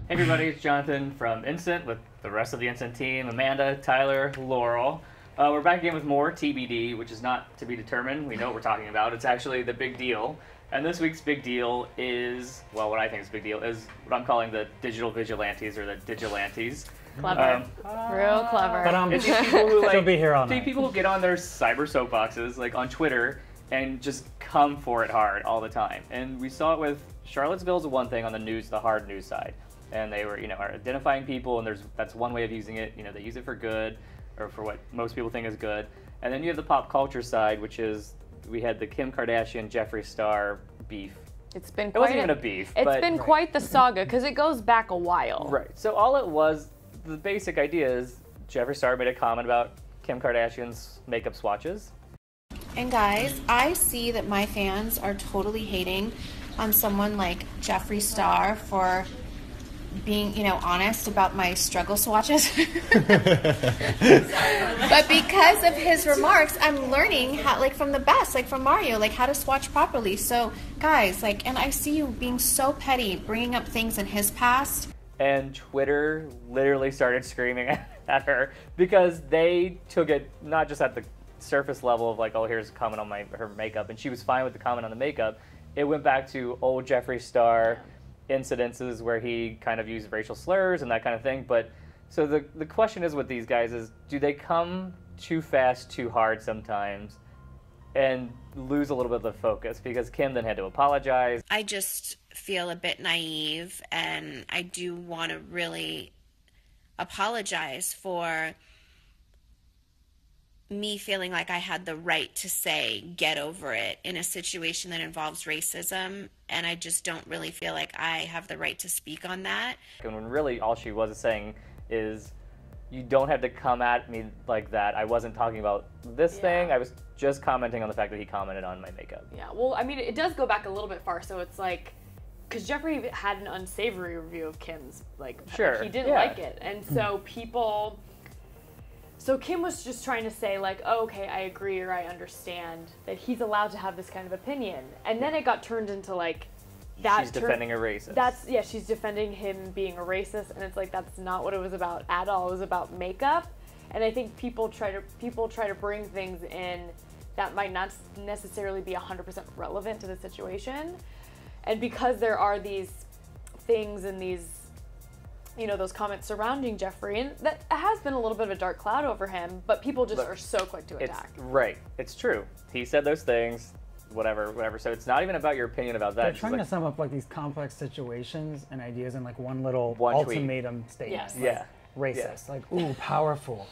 Hey everybody, it's Jonathan from Instant with the rest of the Instant team, Amanda, Tyler, Laurel. We're back again with more TBD, which is not to be determined. We know what we're talking about. It's actually the big deal. And this week's big deal is, well, what I think is a big deal is what I'm calling the digital vigilantes or the Digilantes. Clever. Real clever. But It's these people who she'll be here all night. people who get on their cyber soapboxes, like on Twitter, and just come for it hard all the time. And we saw it with Charlottesville's one thing on the news, the hard news side. And they were, are identifying people, and that's one way of using it. They use it for good, or for what most people think is good. And then you have the pop culture side, which is we had the Kim Kardashian, Jeffree Star beef. It's been It wasn't even a beef. It's been quite the saga because it goes back a while. Right. So all it was, the basic idea is Jeffree Star made a comment about Kim Kardashian's makeup swatches. And guys, I see that my fans are totally hating on someone like Jeffree Star for being, honest about my struggle swatches. But because of his remarks, I'm learning how, from the best, from Mario, how to swatch properly. So, guys, and I see you being so petty, bringing up things in his past. And Twitter literally started screaming at her because they took it not just at the surface level of oh, here's a comment on her makeup, and she was fine with the comment on the makeup. It went back to old Jeffree Star incidences where he kind of used racial slurs and that kind of thing. But so the question is with these guys is, do they come too fast, too hard sometimes and lose a little bit of the focus? Because Kim then had to apologize. I just feel a bit naive, and I do want to really apologize for me feeling like I had the right to say get over it in a situation that involves racism, and I just don't really feel like I have the right to speak on that. And when really all she was saying is, you don't have to come at me like that. I wasn't talking about this thing. I was just commenting on the fact that he commented on my makeup. Yeah, well, I mean, it does go back a little bit far, so it's because Jeffree had an unsavory review of Kim's, sure. He didn't like it, and so people... So Kim was just trying to say, oh, okay, I agree or I understand that he's allowed to have this kind of opinion. And then it got turned into, that... She's defending a racist. She's defending him being a racist, and it's that's not what it was about at all. It was about makeup. And I think people try to bring things in that might not necessarily be 100% relevant to the situation. And because there are these things and these... those comments surrounding Jeffree, and that has been a little bit of a dark cloud over him, but people just are so quick to attack. Right. It's true. He said those things, whatever. So it's not even about your opinion about that. They're trying to sum up these complex situations and ideas in one ultimatum statement. Yes. Yeah. Racist. Ooh, powerful.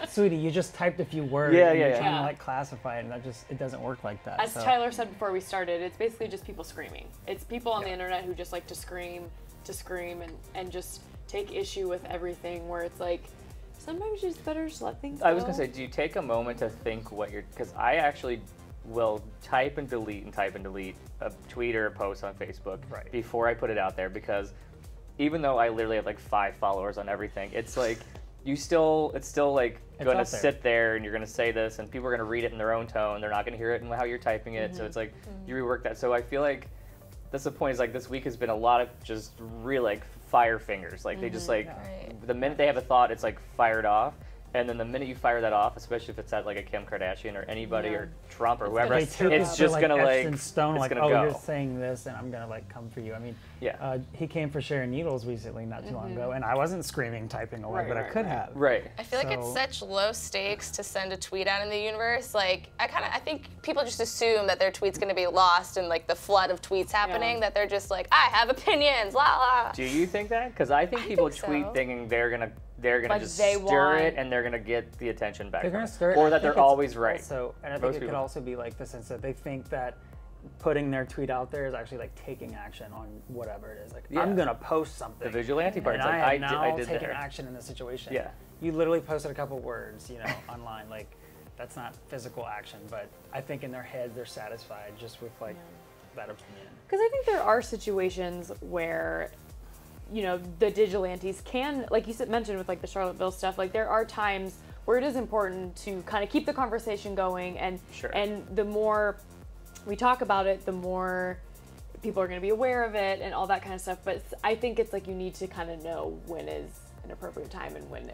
Sweetie, you just typed a few words. Yeah. You're trying to classify it, and it doesn't work like that. As Tyler said before we started, it's basically just people screaming. It's people on the internet who just like to scream and just take issue with everything, where it's sometimes you just better just let things go. I was going to say, do you take a moment to think what you're... Because I actually will type and delete a tweet or a post on Facebook before I put it out there, because even though I literally have 5 followers on everything, it's it's still going to sit there, and you're going to say this, and people are going to read it in their own tone. They're not going to hear it in how you're typing it. So it's you rework that. So I feel that's the point, is this week has been a lot of just real fire fingers. They just the minute they have a thought, it's fired off. And then the minute you fire that off, especially if it's at a Kim Kardashian or anybody or Trump or whoever, it's just gonna in stone, it's gonna oh, go. You're saying this, and I'm gonna come for you. I mean, he came for Sharon Needles recently, not too long ago, and I wasn't screaming, typing away, but I could have. Right. I feel like it's such low stakes to send a tweet out in the universe. I think people just assume that their tweet's gonna be lost in the flood of tweets happening. That they're just I have opinions, la la. Do you think that? Because I think people tweet thinking they're gonna just stir it, and they're gonna get the attention back. They're gonna stir it, or that they're always right. And I think it could also be the sense that they think that putting their tweet out there is actually taking action on whatever it is. I'm gonna post something. The vigilante part. And I did taking action in this situation. Yeah. You literally posted a couple words, online. That's not physical action, but I think in their head they're satisfied just with that opinion. Because I think there are situations where the Digilantes can, like you mentioned with the Charlottesville stuff, there are times where it is important to kind of keep the conversation going, and the more we talk about it, the more people are going to be aware of it and all that kind of stuff. But I think it's like you need to kind of know when is an appropriate time and when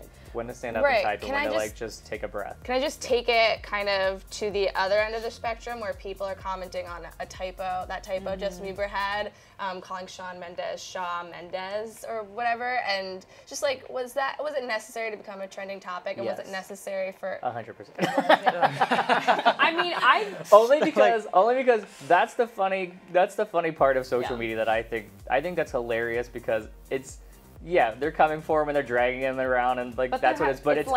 to stand up and type and when to like just take a breath. Can I just take it kind of to the other end of the spectrum where people are commenting on a typo, that typo Justin Bieber had, calling Shawn Mendes Shaw Mendes or whatever, and just like, was it necessary to become a trending topic, and was it necessary for 100%? I mean, only because that's the funny part of social media that I think that's hilarious, because it's, yeah, they're coming for him and they're dragging him around and like that's what it's. But it's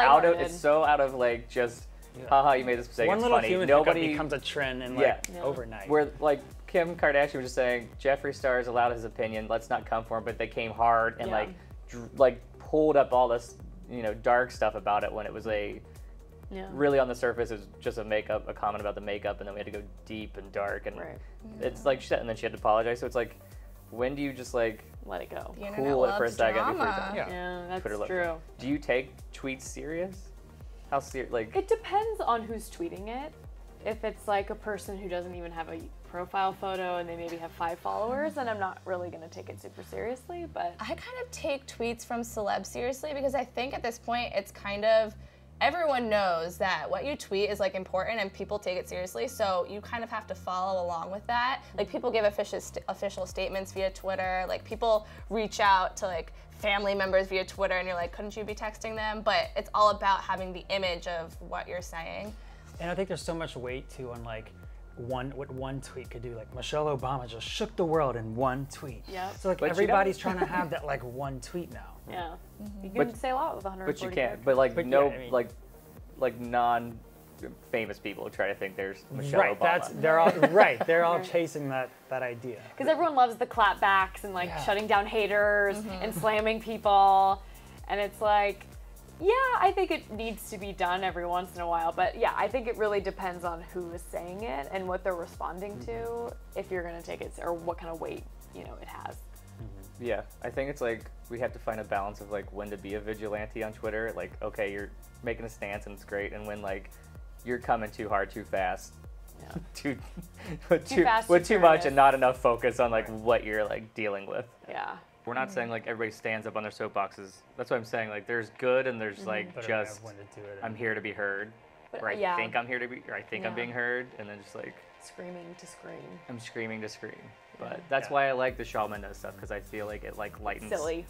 so out of like just, haha, you made this mistake. One it's little funny. human Nobody becomes a trend and like overnight. Where like Kim Kardashian was just saying, Jeffree Star is allowed his opinion. Let's not come for him. But they came hard and like pulled up all this dark stuff about it when it was really on the surface it was just a comment about the makeup, and then we had to go deep and dark, and it's like shit, and then she had to apologize. So it's like, when do you just like let it go, cool it for a second drama. before you Yeah, that's true. Do you take tweets serious? How serious? Like, it depends on who's tweeting it. If it's like a person who doesn't even have a profile photo and they maybe have 5 followers, then I'm not really going to take it super seriously. But I kind of take tweets from celebs seriously, because I think at this point it's kind of, everyone knows that what you tweet is like important and people take it seriously, so you kind of have to follow along with that. Like, people give official statements via Twitter, like people reach out to like family members via Twitter, and you're like, couldn't you be texting them? But it's all about having the image of what you're saying. And I think there's so much weight too on like what one tweet could do. Like, Michelle Obama just shook the world in one tweet. Yeah. So like, everybody's trying to have that like one tweet now. Yeah. You can say a lot with 140 But you can't. characters. But like non-famous people try to think there's Michelle Obama. They're all chasing that idea. Because everyone loves the clapbacks and like shutting down haters and slamming people, and it's like, yeah, I think it needs to be done every once in a while, but yeah, I think it really depends on who is saying it and what they're responding to, if you're gonna take it, or what kind of weight it has. Yeah, I think it's like we have to find a balance of like when to be a vigilante on Twitter. Like, okay, you're making a stance and it's great, and when like you're coming too hard, too fast, too much, and not enough focus on like what you're like dealing with. Yeah. We're not saying like everybody stands up on their soapboxes. That's what I'm saying. Like, there's good and there's like just I'm here to be heard, or I think I'm here to be, or I think I'm being heard, and then just like screaming to scream. I'm screaming to scream. But that's why I like the Shawn Mendes stuff, because I feel like it like lightens. Silly.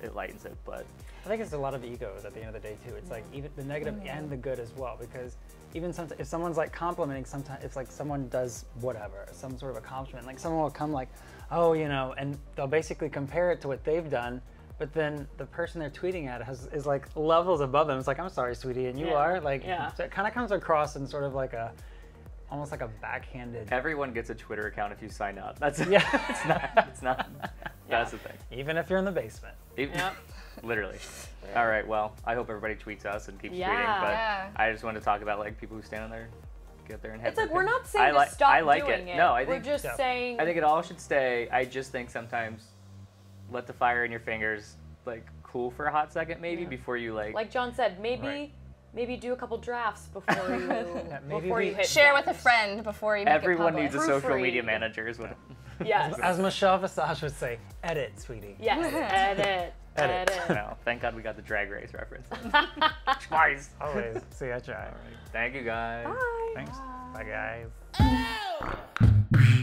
It lightens it, but I think it's a lot of egos at the end of the day too. It's like even the negative and the good as well, because even sometimes if someone's like complimenting, sometimes it's like someone does whatever, some sort of accomplishment, like someone will come like, oh, and they'll basically compare it to what they've done, but then the person they're tweeting at is like levels above them. It's like, I'm sorry, sweetie, and you are like, so it kind of comes across in sort of like almost like a backhanded. Everyone gets a Twitter account if you sign up. That's it's not. That's the thing. Even if you're in the basement. Literally. All right. Well, I hope everybody tweets us and keeps tweeting. But I just want to talk about like people who stand on there, get there and have. It's like, we're not saying to stop doing it. No, I think we're just saying. I think it all should stay. I just think sometimes let the fire in your fingers like cool for a hot second, maybe before you like. Like John said, maybe do a couple drafts before you hit share with a friend before you make Everyone it needs a social media manager is what Yes. As Michelle Visage would say, edit, sweetie. Yes, edit. No, thank God we got the Drag Race reference. Twice. Always. See, I try. All right. Thank you, guys. Bye. Thanks. Bye, guys. Oh!